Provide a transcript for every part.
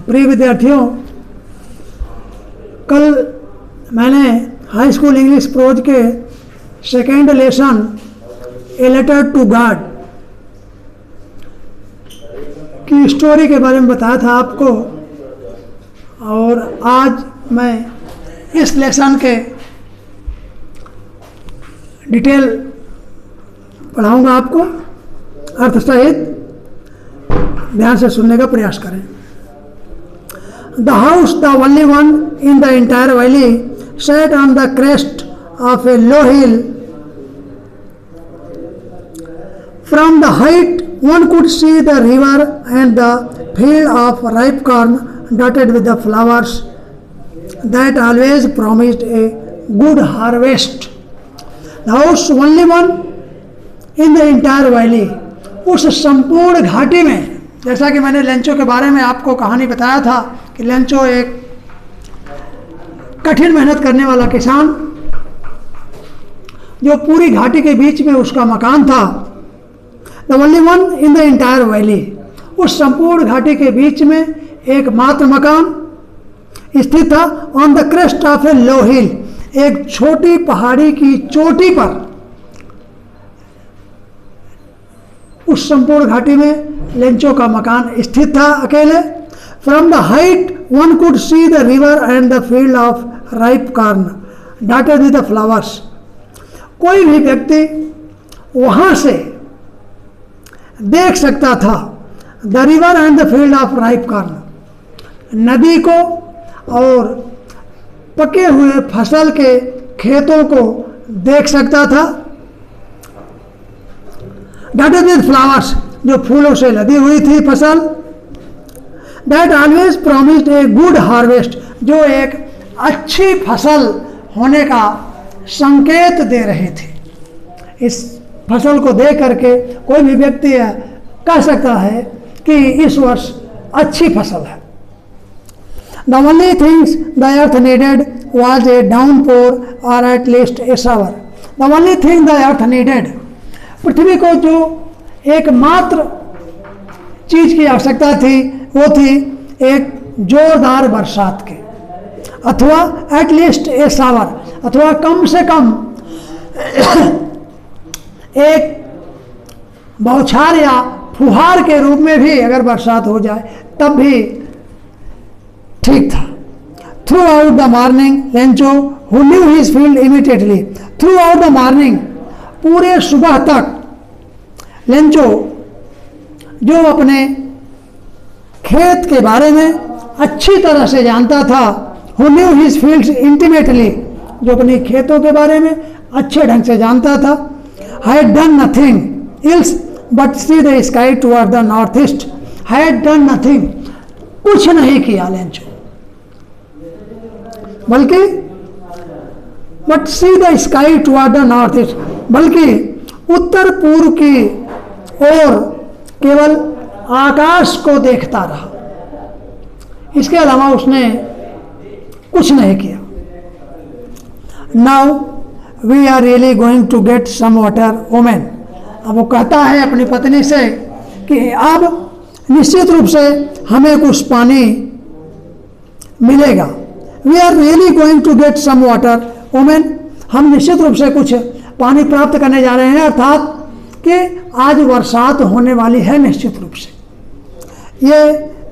प्रिय विद्यार्थियों, कल मैंने हाई स्कूल इंग्लिश प्रोज के second lesson a letter to God की स्टोरी के बारे में बताया था आपको, और आज मैं इस लेसन के डिटेल पढ़ाऊंगा आपको। अर्थ सहित ध्यान से सुनने का प्रयास करें। The house, the only one in the entire valley, sat on the crest of a low hill. From the height, one could see the river and the field of ripe corn dotted with the flowers that always promised a good harvest. The house, only one in the entire valley. उस संपूर्ण घाटी में, जैसा कि मैंने Lencho के बारे में आपको कहानी बताया था कि लेंचो एक कठिन मेहनत करने वाला किसान, जो पूरी घाटी के बीच में उसका मकान था। The only one in the entire valley, उस संपूर्ण घाटी के बीच में एक मात्र मकान स्थित था। ऑन द क्रेस्ट ऑफ ए लो हिल, एक छोटी पहाड़ी की चोटी पर उस संपूर्ण घाटी में लेंचो का मकान स्थित था अकेले। From the height one could see the river and the field of ripe corn dotted with the flowers. कोई भी व्यक्ति वहां से देख सकता था the river and the field of ripe corn, नदी को और पके हुए फसल के खेतों को देख सकता था। डॉटेड विद फ्लावर्स, जो फूलों से लदी हुई थी फसल। That always promised a good harvest, जो एक अच्छी फसल होने का संकेत दे रहे थे। इस फसल को देख करके कोई भी व्यक्ति कह सकता है कि इस वर्ष अच्छी फसल है। The only things the earth needed was a downpour or at least a shower. The only thing the earth needed, पृथ्वी को जो एकमात्र चीज की आवश्यकता थी वो थी एक जोरदार बरसात की, अथवा एट लीस्ट ए शावर, अथवा कम से कम एक बौछार या फुहार के रूप में भी अगर बरसात हो जाए तब भी ठीक था। Through out the morning Lencho who knew his field immediately, through out the morning, पूरे सुबह तक लेंचो जो अपने खेत के बारे में अच्छी तरह से जानता था, who knew his fields intimately, जो अपने खेतों के बारे में अच्छे ढंग से जानता था। Had done nothing else but see the sky toward the north east. Had done nothing, कुछ नहीं किया लेंचो, बल्कि but see the sky toward the north east, बल्कि उत्तर पूर्व की ओर केवल आकाश को देखता रहा, इसके अलावा उसने कुछ नहीं किया। Now we are really going to get some water woman. अब वो कहता है अपनी पत्नी से कि अब निश्चित रूप से हमें कुछ पानी मिलेगा। We are really going to get some water woman, हम निश्चित रूप से कुछ पानी प्राप्त करने जा रहे हैं, अर्थात कि आज बरसात होने वाली है निश्चित रूप से। ये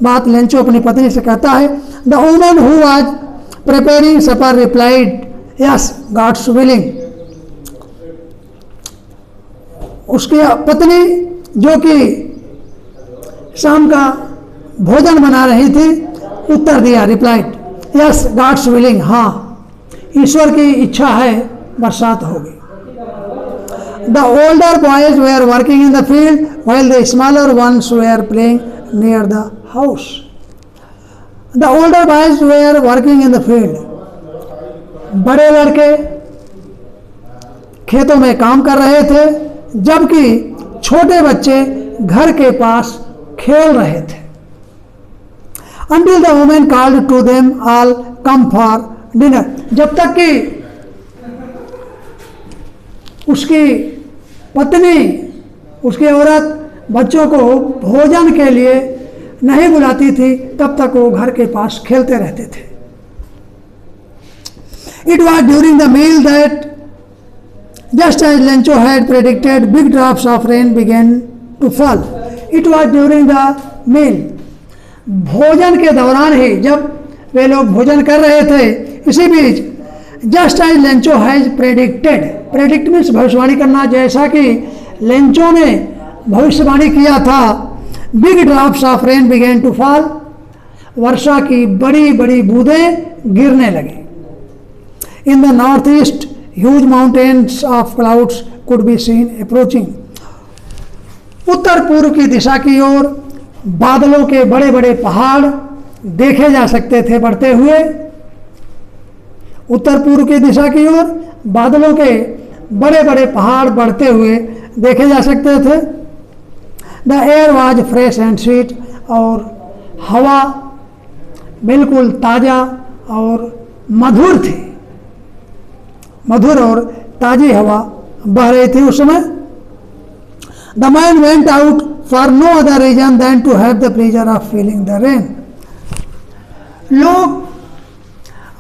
बात लेंचो अपनी पत्नी से कहता है। The woman who was preparing supper replied yes God's willing. उसकी पत्नी जो कि शाम का भोजन बना रही थी उत्तर दिया, रिप्लाइड यस गॉड्स विलिंग, हाँ ईश्वर की इच्छा है बरसात होगी। The older boys were working in the field while the smaller ones were playing near the house. The older boys were working in the field. बड़े लड़के खेतों में काम कर रहे थे, जबकि छोटे बच्चे घर के पास खेल रहे थे। Until the woman called to them all come for dinner, जब तक कि उसकी पत्नी, उसकी औरत बच्चों को भोजन के लिए नहीं बुलाती थी, तब तक वो घर के पास खेलते रहते थे। It was during the meal that, just as Lencho had predicted, big drops of rain began to fall. It was during the meal. भोजन के दौरान ही, जब वे लोग भोजन कर रहे थे, इसी बीच just as Lencho has predicted, predict means भविष्यवाणी करना, जैसा कि लेंचो ने भविष्यवाणी किया था, big drops of rain began to fall, वर्षा की बड़ी बड़ी बूंदें गिरने लगी। In the north east huge mountains of clouds could be seen approaching, उत्तर पूर्व की दिशा की ओर बादलों के बड़े बड़े पहाड़ देखे जा सकते थे बढ़ते हुए। उत्तर पूर्व की दिशा की ओर बादलों के बड़े बड़े पहाड़ बढ़ते हुए देखे जा सकते थे। The air was fresh and sweet, और हवा बिल्कुल ताज़ा और मधुर थी, मधुर और ताज़ी हवा बह रही थी उस समय। The man went out for no other reason than to have the pleasure of feeling the rain. लोग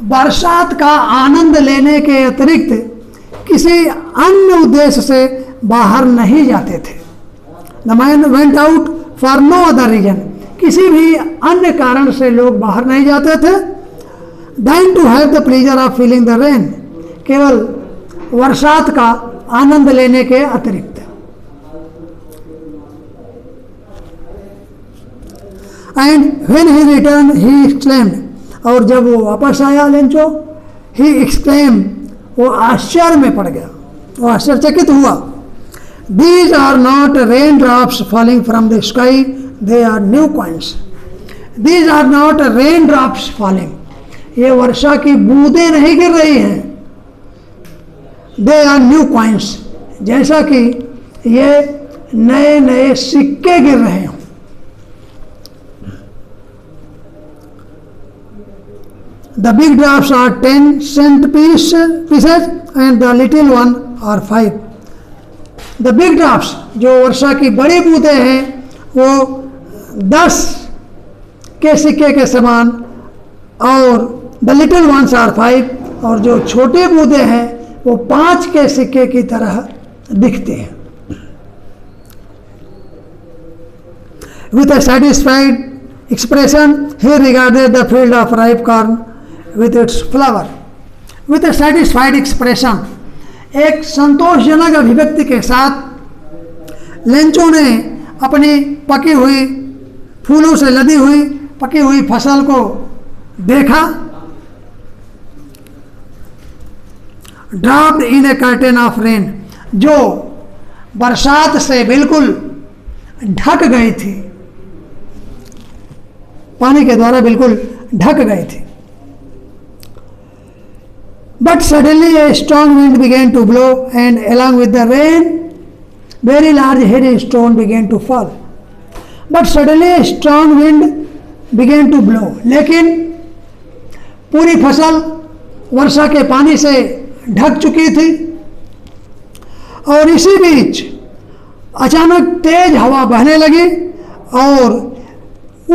बरसात का आनंद लेने के अतिरिक्त किसी अन्य उद्देश्य से बाहर नहीं जाते थे। The man went out for no other reason, किसी भी अन्य कारण से लोग बाहर नहीं जाते थे। Than to have the pleasure of feeling the rain, केवल बरसात का आनंद लेने के अतिरिक्त। And when he return he exclaimed, और जब वो वापस आया लेंचो, ही एक्सक्लेम, वो आश्चर्य में पड़ गया, वो आश्चर्यचकित हुआ। These are not rain drops falling from the sky, they are new coins. These are not rain drops falling, ये वर्षा की बूंदें नहीं गिर रही हैं। दे आर न्यू कॉइन्स, जैसा कि ये नए नए सिक्के गिर रहे हों। The big drops are 10 cent pieces and the little one are 5. The big drops, जो वर्षा की बड़ी बूंदें हैं, वो 10 के सिक्के के समान, और the little ones are 5, और जो छोटे बूंदें हैं वो 5 के सिक्के की तरह दिखते हैं। With a satisfied expression, he regarded the field of ripe corn with its flower. With a satisfied expression, एक संतोषजनक अभिव्यक्ति के साथ लेंचो ने अपनी पकी हुई, फूलों से लदी हुई पकी हुई फसल को देखा। Dropped in A curtain of rain, जो बरसात से बिल्कुल ढक गई थी, पानी के द्वारा बिल्कुल ढक गई थी। But suddenly a strong wind began to blow, and along with the rain, very large heavy stone began to fall. But suddenly a strong wind began to blow. लेकिन पूरी फसल वर्षा के पानी से ढक चुकी थी, और इसी बीच अचानक तेज हवा बहने लगी, और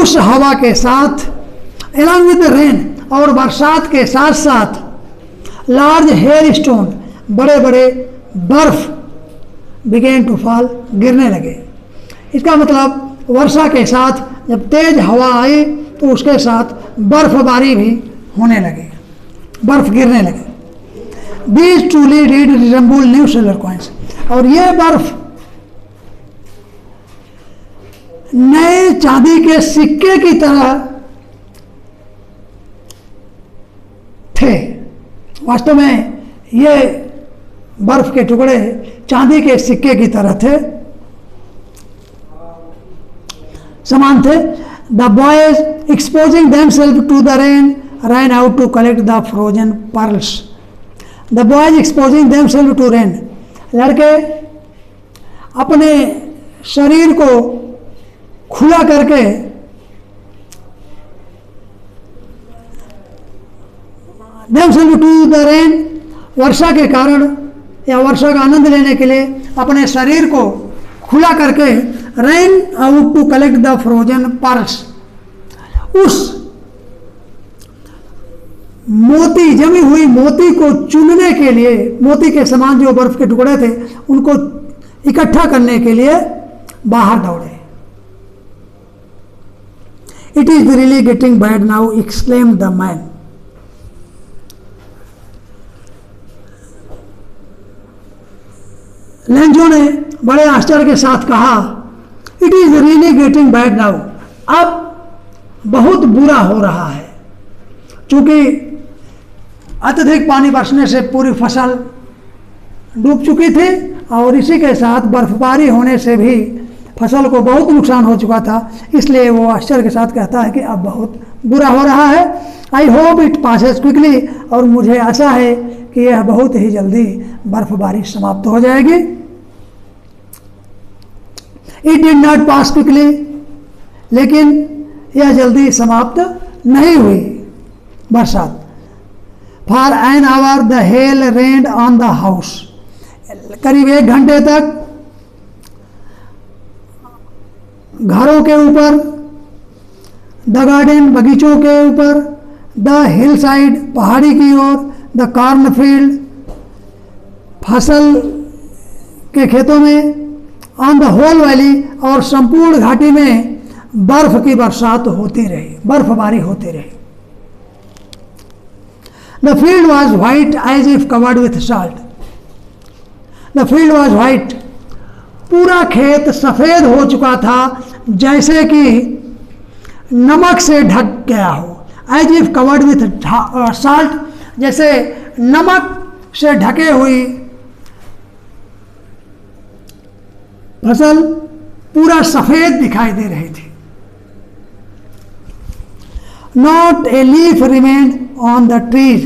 उस हवा के साथ along with the rain, और बरसात के साथ साथ लार्ज हेयर स्टोन, बड़े बड़े बर्फ बिगेन टू फॉल, गिरने लगे। इसका मतलब वर्षा के साथ जब तेज हवा आई तो उसके साथ बर्फबारी भी होने लगी, बर्फ गिरने लगे। These truly did resemble new silver coins, और ये बर्फ नए चांदी के सिक्के की तरह थे। वास्तव में ये बर्फ के टुकड़े चांदी के सिक्के की तरह थे, समान थे। The boys exposing themselves to the rain ran out to collect the frozen pearls. The boys exposing themselves to rain, लड़के अपने शरीर को खुला करके देमसेल्फ टू द रेन, वर्षा के कारण या वर्षा का आनंद लेने के लिए अपने शरीर को खुला करके ran out to collect the frozen pearls, उस मोती, जमी हुई मोती को चुनने के लिए, मोती के समान जो बर्फ के टुकड़े थे उनको इकट्ठा करने के लिए बाहर दौड़े। It is really getting bad now, exclaimed the man. Lencho ने बड़े आश्चर्य के साथ कहा, it is really getting bad now, अब बहुत बुरा हो रहा है, क्योंकि अत्यधिक पानी बरसने से पूरी फसल डूब चुकी थी और इसी के साथ बर्फबारी होने से भी फसल को बहुत नुकसान हो चुका था। इसलिए वो आश्चर्य के साथ कहता है कि अब बहुत बुरा हो रहा है। I hope it passes quickly, और मुझे आशा है कि यह बहुत ही जल्दी बर्फबारी समाप्त हो जाएगी। It did not pass quickly, लेकिन यह जल्दी समाप्त नहीं हुई बरसात। For an hour the hell rained on the house, करीब 1 घंटे तक घरों के ऊपर, द गार्डन बगीचों के ऊपर, द हिल साइड पहाड़ी की ओर, द कॉर्नफील्ड फसल के खेतों में, ऑन द होल वैली और संपूर्ण घाटी में बर्फ की बरसात होती रही, बर्फबारी होती रही। The field was white as if covered with salt, the field was white, पूरा खेत सफेद हो चुका था जैसे कि नमक से ढक गया हो। As if covered with salt, जैसे नमक से ढके हुई फसल पूरा सफेद दिखाई दे रही थी। Not a leaf remained on the trees,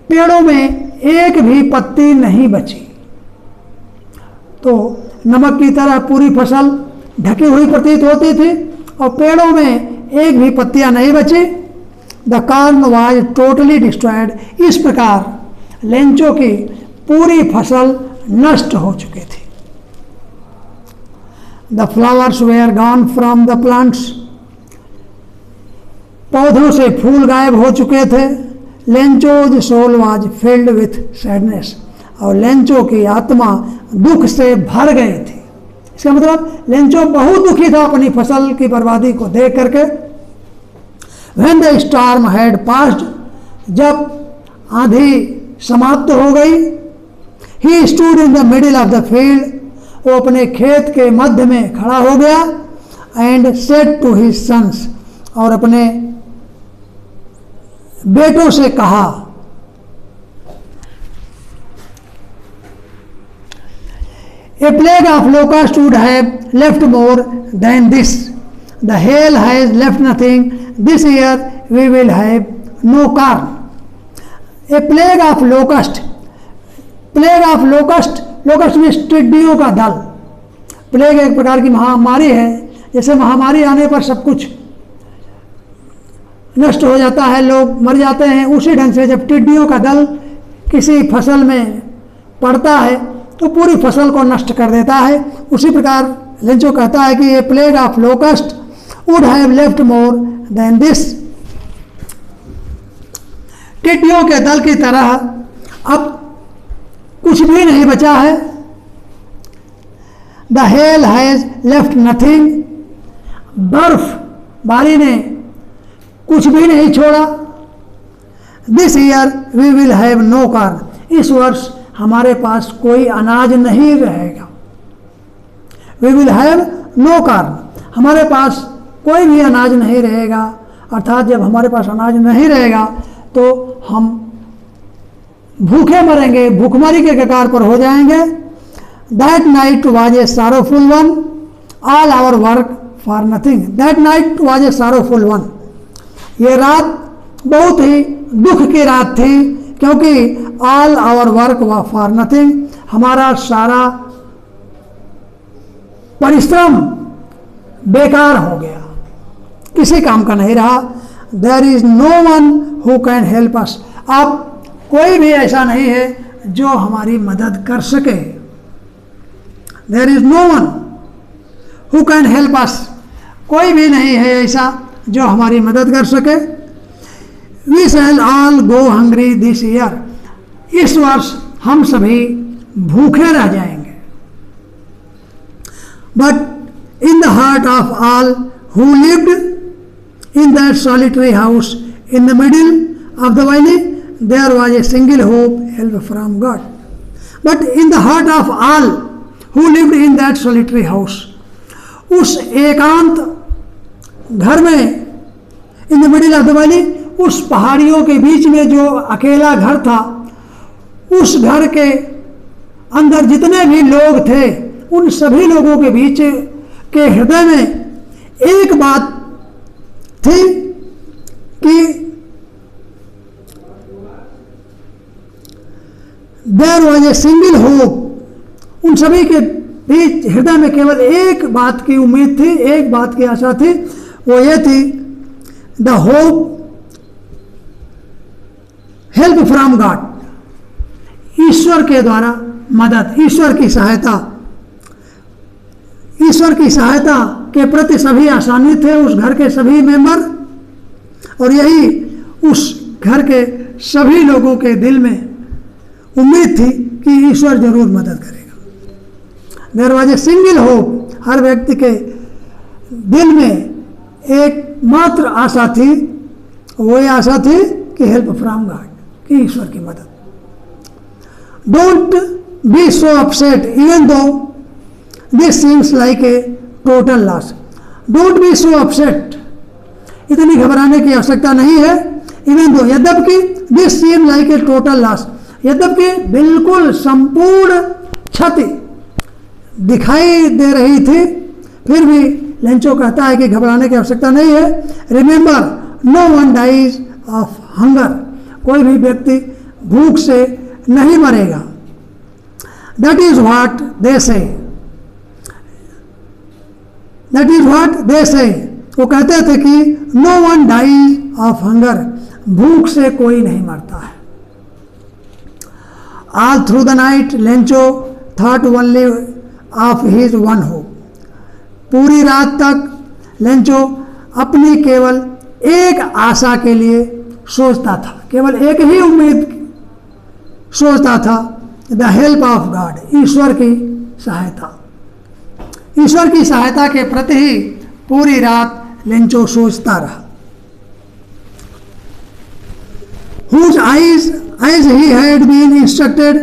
पेड़ों में एक भी पत्ती नहीं बची। तो नमक की तरह पूरी फसल ढकी हुई प्रतीत होती थी और पेड़ों में एक भी पत्तियां नहीं बची। The corn was totally destroyed, इस प्रकार लेंचो की पूरी फसल नष्ट हो चुकी थी। The flowers were gone from the plants, पौधों से फूल गायब हो चुके थे। Lencho's soul was filled with sadness, और लेंचो की आत्मा दुख से भर गई थी। इसका मतलब लेंचो बहुत दुखी था अपनी फसल की बर्बादी को देख करके। When the storm had passed, जब आंधी समाप्त हो गई, he stood in the middle of the field, वो अपने खेत के मध्य में खड़ा हो गया। and said to his sons, और अपने बेटों से कहा, A plague of locusts would have left more than this. The hail has left nothing. This year we will have no corn. A plague of locust. Plague of locust. Locust में टिड्डियों का दल। Plague एक प्रकार की महामारी है, जैसे महामारी आने पर सब कुछ नष्ट हो जाता है, लोग मर जाते हैं, उसी ढंग से जब टिड्डियों का दल किसी फसल में पड़ता है तो पूरी फसल को नष्ट कर देता है। उसी प्रकार लेंचो कहता है कि ये plague of locust would have left more than this, टिड्डियों के दल की तरह अब कुछ भी नहीं बचा है। The hail has left nothing, बर्फ बारी ने कुछ भी नहीं छोड़ा। This year we will have no corn, इस वर्ष हमारे पास कोई अनाज नहीं रहेगा। We will have no corn, हमारे पास कोई भी अनाज नहीं रहेगा। अर्थात जब हमारे पास अनाज नहीं रहेगा तो हम भूखे मरेंगे, भूखमरी के कगार पर हो जाएंगे। That night was a sorrowful one, all our work for nothing. That night was a sorrowful one, ये रात बहुत ही दुख की रात थी, क्योंकि all our work was for nothing, हमारा सारा परिश्रम बेकार हो गया, किसी काम का नहीं रहा। There is no one who can help us, अब कोई भी ऐसा नहीं है जो हमारी मदद कर सके। There is no one who can help us, कोई भी नहीं है ऐसा जो हमारी मदद कर सके। We shall all go hungry this year, इस वर्ष हम सभी भूखे रह जाएंगे। But in the heart of all who lived in that solitary house in the middle of the valley there was a single hope, help from God. But in the heart of all who lived in that solitary house, उस एकांत घर में, in the middle of the valley, उस पहाड़ियों के बीच में जो अकेला घर था, उस घर के अंदर जितने भी लोग थे उन सभी लोगों के बीच के हृदय में एक बात थी कि there was a single hope, उन सभी के बीच हृदय में केवल एक बात की उम्मीद थी, एक बात की आशा थी, वो ये थी the hope help from God, ईश्वर के द्वारा मदद, ईश्वर की सहायता। ईश्वर की सहायता के प्रति सभी आशान्वित थे, उस घर के सभी मेंबर, और यही उस घर के सभी लोगों के दिल में उम्मीद थी कि ईश्वर जरूर मदद करेगा। There was a single hope, हर व्यक्ति के दिल में एक मात्र आशा थी, वो ये आशा थी कि हेल्प फ्रॉम गॉड, कि ईश्वर की मदद। Don't be so upset even though this seems like a total loss, don't be so upset, इतनी घबराने की आवश्यकता नहीं है। इवन दो, यद्यपि this seem like a total loss, यद्यपि बिल्कुल संपूर्ण क्षति दिखाई दे रही थी, फिर भी लेंचो कहता है कि घबराने की आवश्यकता नहीं है। Remember no one dies of hunger, कोई भी व्यक्ति भूख से नहीं मरेगा। दैट इज व्हाट दे से, दैट इज व्हाट दे से, वो कहते थे कि no one dies of hunger, भूख से कोई नहीं मरता है। All through the night Lencho thought only of his one hope, पूरी रात तक लेंचो अपनी केवल एक आशा के लिए सोचता था, केवल एक ही उम्मीद सोचता था, द हेल्प ऑफ गॉड, ईश्वर की सहायता। ईश्वर की सहायता के प्रति ही पूरी रात लेंचो सोचता रहा। Whose eyes as he had been instructed,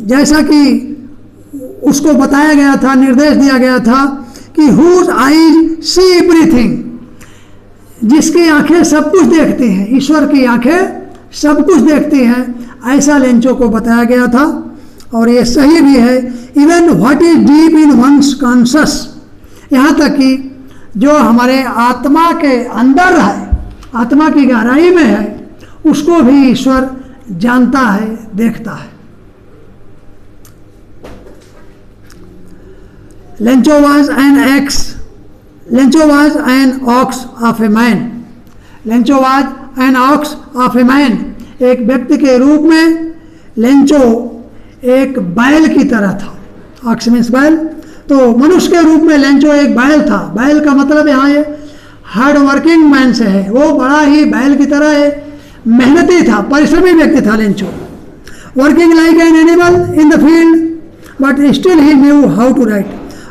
जैसा कि उसको बताया गया था, निर्देश दिया गया था कि whose eyes see everything, जिसकी आंखें सब कुछ देखती हैं, ईश्वर की आंखें सब कुछ देखती हैं, ऐसा लेंचो को बताया गया था। और ये सही भी है। Even what is deep in one's conscience, यहाँ तक कि जो हमारे आत्मा के अंदर है, आत्मा की गहराई में है, उसको भी ईश्वर जानता है, देखता है। Lencho was an x, Lencho was an ox of a man, Lencho was an ox of a man, एक व्यक्ति के रूप में लेंचो एक बैल की तरह था। ऑक्स मीन्स बैल, तो मनुष्य के रूप में लेंचो एक बैल था। बैल का मतलब यहाँ ये हार्ड वर्किंग मैन से है, वो बड़ा ही बैल की तरह है, मेहनती था, परिश्रमी व्यक्ति था Lencho. Working like an animal in the field but still he knew how to write,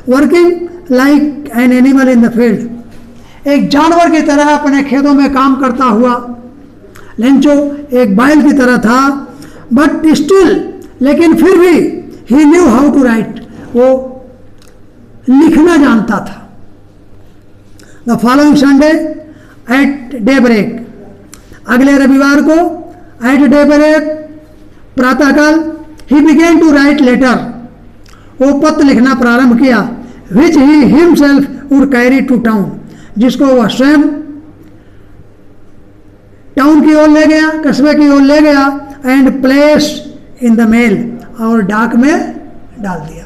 working like an animal in the field, एक जानवर की तरह अपने खेतों में काम करता हुआ लेंचो एक बैल की तरह था। बट स्टिल, लेकिन फिर भी he knew how to write, वो लिखना जानता था। The following Sunday at daybreak, अगले रविवार को एट डे ब्रेक प्रातःकाल, he began to write letter, वो पत्र लिखना प्रारंभ किया। Which he himself would carry to town, जिसको वह स्वयं टाउन की ओर ले गया, कस्बे की ओर ले गया। And place in the mail, और डाक में डाल दिया।